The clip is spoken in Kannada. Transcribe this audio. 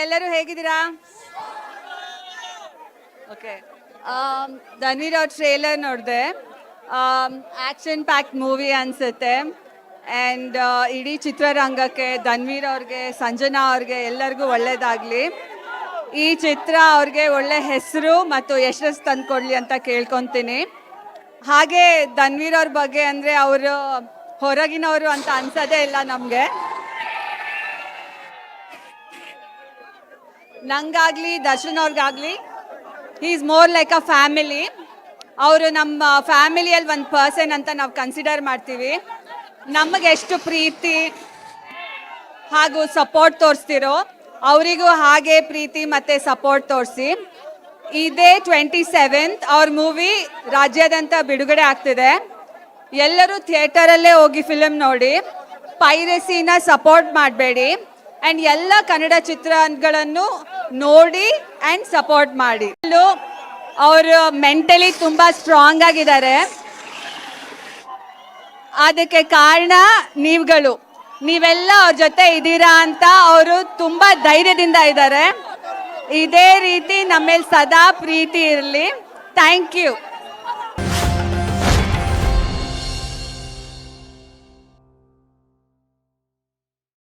ಎಲ್ಲರೂ ಹೇಗಿದ್ದೀರಾ? ಓಕೆ, ಧನ್ವೀರ್ ಅವ್ರ ಟ್ರೇಲರ್ ನೋಡಿದೆ. ಆ್ಯಕ್ಷನ್ ಪ್ಯಾಕ್ಟ್ ಮೂವಿ ಅನಿಸುತ್ತೆ. ಆ್ಯಂಡ್ ಇಡೀ ಚಿತ್ರರಂಗಕ್ಕೆ, ಧನ್ವೀರ್ ಅವ್ರಿಗೆ, ಸಂಜನಾ ಅವ್ರಿಗೆ ಎಲ್ಲರಿಗೂ ಒಳ್ಳೇದಾಗಲಿ. ಈ ಚಿತ್ರ ಅವ್ರಿಗೆ ಒಳ್ಳೆ ಹೆಸರು ಮತ್ತು ಯಶಸ್ಸು ತಂದುಕೊಡ್ಲಿ ಅಂತ ಕೇಳ್ಕೊತೀನಿ. ಹಾಗೆ ಧನ್ವೀರ್ ಅವ್ರ ಬಗ್ಗೆ ಅಂದರೆ ಅವರು ಹೊರಗಿನವರು ಅಂತ ಅನ್ಸೋದೇ ಇಲ್ಲ ನಮಗೆ. ನಂಗಾಗಲಿ ದರ್ಶನ್ ಅವ್ರಿಗಾಗಲಿ is more like a family. ಅವರು ನಮ್ಮ ಫ್ಯಾಮಿಲಿಯಲ್ಲಿ ಒಂದು ಪರ್ಸನ್ ಅಂತ ನಾವು ಕನ್ಸಿಡರ್ ಮಾಡ್ತೀವಿ. ನಮಗೆ ಎಷ್ಟು ಪ್ರೀತಿ ಹಾಗೂ ಸಪೋರ್ಟ್ ತೋರಿಸ್ತಿರೋ ಅವರಿಗೂ ಹಾಗೆ ಪ್ರೀತಿ ಮತ್ತು ಸಪೋರ್ಟ್ ತೋರಿಸಿ. ಇದೇ 27th ಅವ್ರ ಮೂವಿ ರಾಜ್ಯಾದ್ಯಂತ ಬಿಡುಗಡೆ ಆಗ್ತಿದೆ. ಎಲ್ಲರೂ ಥಿಯೇಟರಲ್ಲೇ ಹೋಗಿ ಫಿಲಮ್ ನೋಡಿ, ಪೈರಸಿನ ಸಪೋರ್ಟ್ ಮಾಡಬೇಡಿ. ಆ್ಯಂಡ್ ಎಲ್ಲ ಕನ್ನಡ ಚಿತ್ರಗಳನ್ನು ನೋಡಿ ಆ್ಯಂಡ್ ಸಪೋರ್ಟ್ ಮಾಡಿ. ಅವರು ಮೆಂಟಲಿ ತುಂಬ ಸ್ಟ್ರಾಂಗ್ ಆಗಿದ್ದಾರೆ. ಅದಕ್ಕೆ ಕಾರಣ ನೀವೆಲ್ಲ ಅವ್ರ ಜೊತೆ ಇದ್ದೀರಾ ಅಂತ ಅವರು ತುಂಬ ಧೈರ್ಯದಿಂದ ಇದ್ದಾರೆ. ಇದೇ ರೀತಿ ನಮ್ಮ ಮೇಲೆ ಸದಾ ಪ್ರೀತಿ ಇರಲಿ. Thank you.